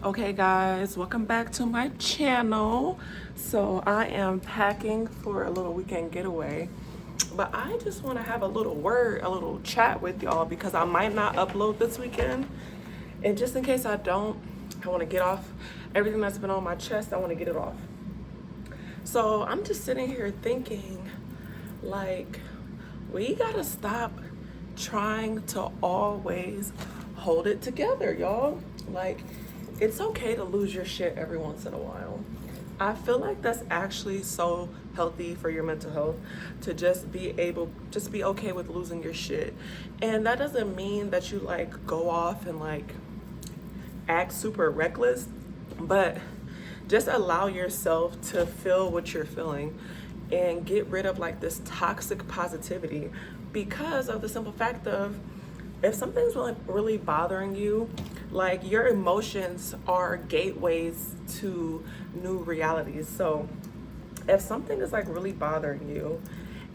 Okay guys, welcome back to my channel. So I am packing for a little weekend getaway, but I just want to have a little chat with y'all because I might not upload this weekend. And just in case I don't, I want to get off everything that's been on my chest. I want to get it off. So I'm just sitting here thinking, like, we gotta stop trying to always hold it together, y'all. Like, it's okay to lose your shit every once in a while. I feel like that's actually so healthy for your mental health to just be okay with losing your shit. And that doesn't mean that you like go off and like act super reckless, but just allow yourself to feel what you're feeling and get rid of like this toxic positivity because of the simple fact of if something's really bothering you, like your emotions are gateways to new realities. So if something is like really bothering you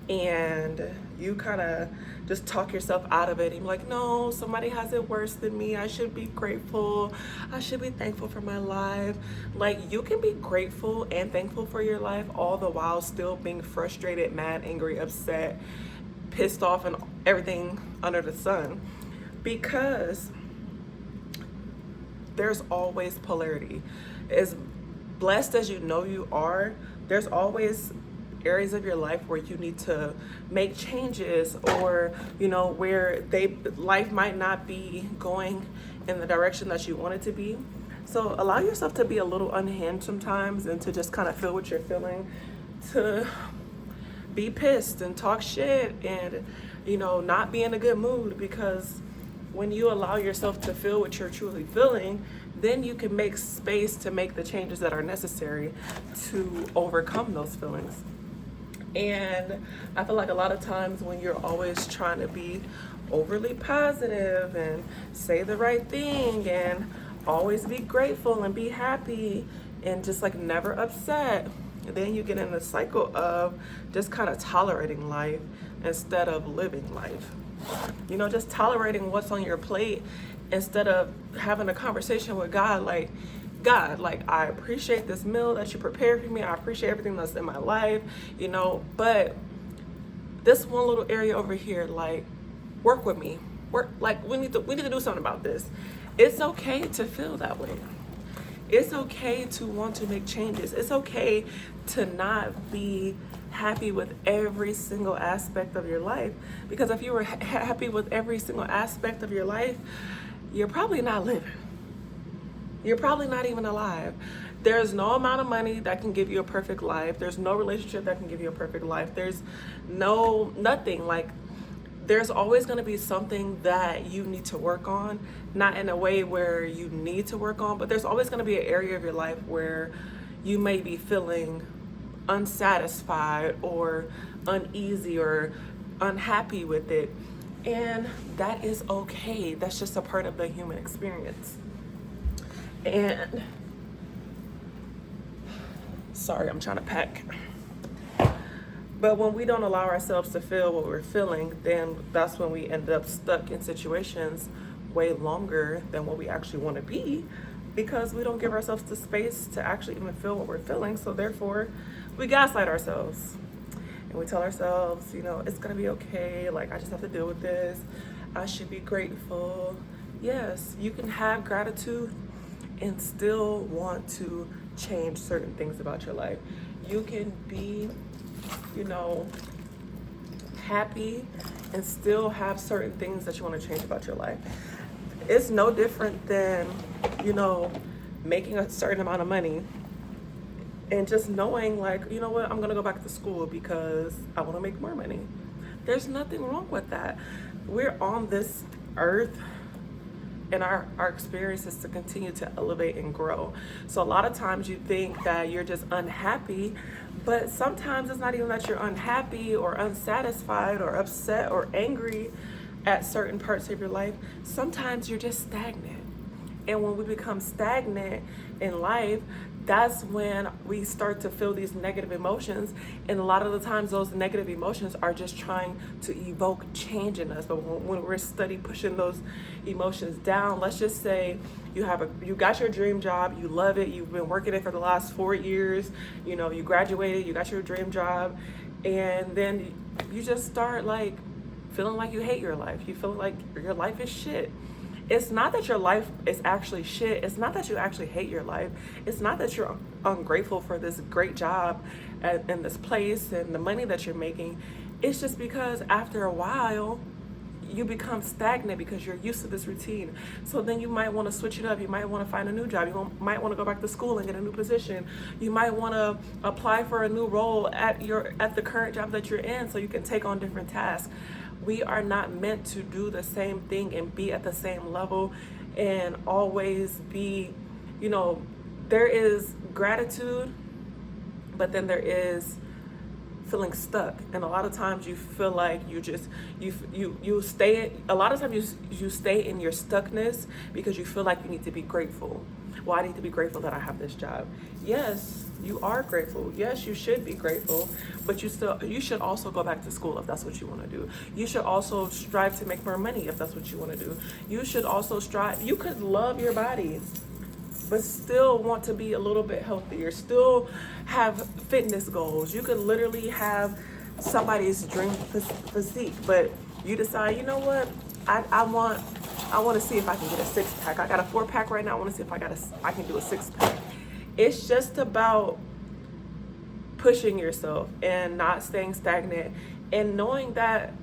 and you kind of just talk yourself out of it and you're like, no, somebody has it worse than me, I should be grateful, I should be thankful for my life. Like, you can be grateful and thankful for your life all the while still being frustrated, mad, angry, upset, pissed off, and everything under the sun, because there's always polarity. As blessed as you know you are, there's always areas of your life where you need to make changes, or where life might not be going in the direction that you want it to be. So allow yourself to be a little unhinged sometimes and to just kind of feel what you're feeling, to be pissed and talk shit and not be in a good mood, because when you allow yourself to feel what you're truly feeling, then you can make space to make the changes that are necessary to overcome those feelings. And I feel like a lot of times when you're always trying to be overly positive and say the right thing and always be grateful and be happy and just like never upset, then you get in the cycle of just kind of tolerating life instead of living life. Just tolerating what's on your plate instead of having a conversation with God, like, God, like, I appreciate this meal that you prepared for me. I appreciate everything that's in my life, but this one little area over here, like, work with me. We need to do something about this. It's okay to feel that way. It's okay to want to make changes. It's okay to not be happy with every single aspect of your life, because if you were happy with every single aspect of your life, you're probably not living. You're probably not even alive. There's no amount of money that can give you a perfect life. There's no relationship that can give you a perfect life. There's nothing. Like, there's always going to be something that you need to work on, not in a way where you need to work on, but there's always going to be an area of your life where you may be feeling unsatisfied or uneasy or unhappy with it. And that is okay. That's just a part of the human experience. And sorry, I'm trying to pack. But when we don't allow ourselves to feel what we're feeling, then that's when we end up stuck in situations way longer than what we actually want to be, because we don't give ourselves the space to actually even feel what we're feeling. So therefore, we gaslight ourselves. And we tell ourselves, it's going to be okay. Like, I just have to deal with this. I should be grateful. Yes, you can have gratitude and still want to change certain things about your life. You can be, happy and still have certain things that you want to change about your life. It's no different than, making a certain amount of money and just knowing, like, you know what, I'm going to go back to school because I want to make more money. There's nothing wrong with that. We're on this earth, and our experience is to continue to elevate and grow. So a lot of times you think that you're just unhappy, but sometimes it's not even that you're unhappy or unsatisfied or upset or angry at certain parts of your life. Sometimes you're just stagnant. And when we become stagnant in life, that's when we start to feel these negative emotions. And a lot of the times those negative emotions are just trying to evoke change in us. But when we're study pushing those emotions down, let's just say you got your dream job, you love it, you've been working it for the last 4 years, you know, you graduated, you got your dream job, and then you just start like feeling like you hate your life. You feel like your life is shit. It's not that your life is actually shit. It's not that you actually hate your life. It's not that you're ungrateful for this great job in this place and the money that you're making. It's just because after a while, you become stagnant because you're used to this routine. So then you might want to switch it up. You might want to find a new job. Might want to go back to school and get a new position. You might want to apply for a new role at the current job that you're in so you can take on different tasks. We are not meant to do the same thing and be at the same level and always be, you know, there is gratitude, but then there is feeling stuck. And a lot of times you feel like you stay, a lot of times you stay in your stuckness because you feel like you need to be grateful. Well, I need to be grateful that I have this job. Yes, you are grateful. Yes, you should be grateful, but you should also go back to school if that's what you want to do. You should also strive to make more money if that's what you want to do. You should also you could love your body, but still want to be a little bit healthier, still have fitness goals. You could literally have somebody's dream physique, but you decide, you know what, I want to see if I can get a 6-pack. I got a 4-pack right now. I want to see if I can do a 6-pack. It's just about pushing yourself and not staying stagnant and knowing that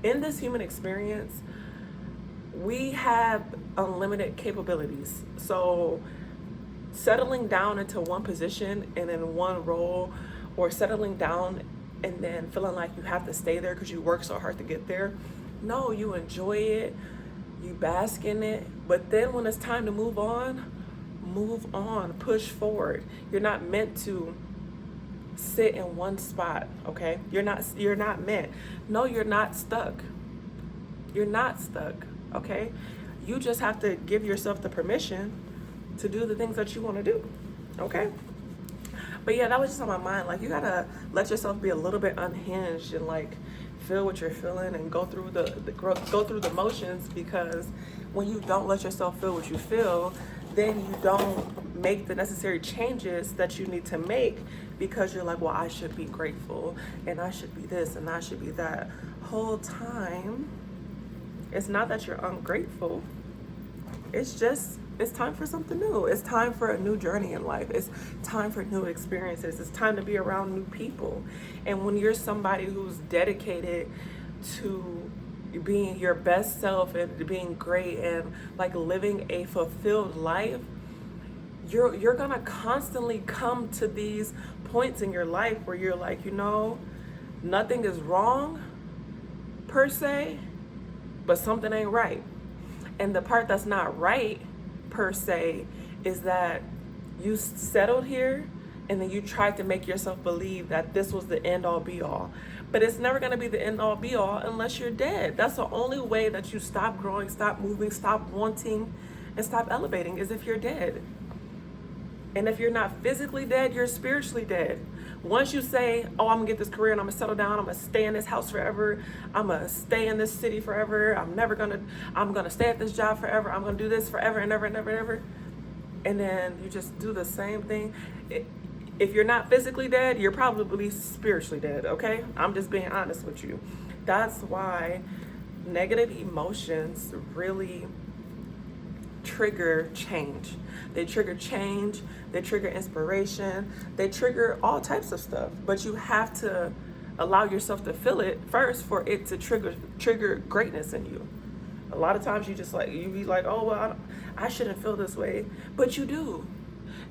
in this human experience, we have unlimited capabilities. So settling down into one position and in one role, or settling down and then feeling like you have to stay there because you work so hard to get there. No, you enjoy it, you bask in it, but then when it's time to move on, push forward. You're not meant to sit in one spot, okay? You're not meant. No, you're not stuck. You're not stuck, okay? You just have to give yourself the permission to do the things that you want to do, okay? But yeah, that was just on my mind. Like, you gotta let yourself be a little bit unhinged and like feel what you're feeling and go through the motions, because when you don't let yourself feel what you feel, then you don't make the necessary changes that you need to make, because you're like, well, I should be grateful and I should be this and I should be that. Whole time, it's not that you're ungrateful. It's just, it's time for something new. It's time for a new journey in life. It's time for new experiences. It's time to be around new people. And when you're somebody who's dedicated to being your best self and being great and like living a fulfilled life, you're gonna constantly come to these points in your life where you're like, you know, nothing is wrong per se, but something ain't right. And the part that's not right per se is that you settled here and then you tried to make yourself believe that this was the end all be all. But it's never gonna be the end all be all unless you're dead. That's the only way that you stop growing, stop moving, stop wanting, and stop elevating, is if you're dead. And if you're not physically dead, you're spiritually dead. Once you say, oh, I'm gonna get this career and I'm gonna settle down, I'm gonna stay in this house forever, I'm gonna stay in this city forever, I'm gonna stay at this job forever, I'm gonna do this forever and ever and ever and ever. And then you just do the same thing. If you're not physically dead, you're probably spiritually dead, okay? I'm just being honest with you. That's why negative emotions really trigger change. They trigger change, they trigger inspiration, they trigger all types of stuff. But you have to allow yourself to feel it first for it to trigger greatness in you. A lot of times you be like, oh, well, I shouldn't feel this way, but you do.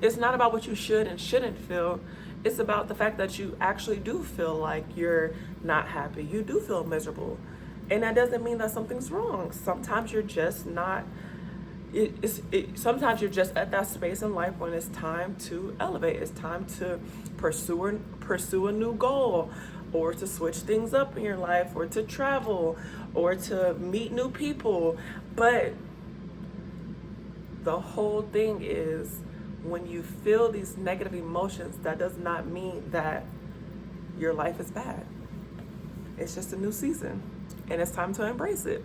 It's not about what you should and shouldn't feel. It's about the fact that you actually do feel like you're not happy. You do feel miserable. And that doesn't mean that something's wrong. Sometimes you're just not, sometimes you're just at that space in life when it's time to elevate. It's time to pursue a new goal, or to switch things up in your life, or to travel, or to meet new people. But the whole thing is, when you feel these negative emotions, that does not mean that your life is bad. It's just a new season, and it's time to embrace it.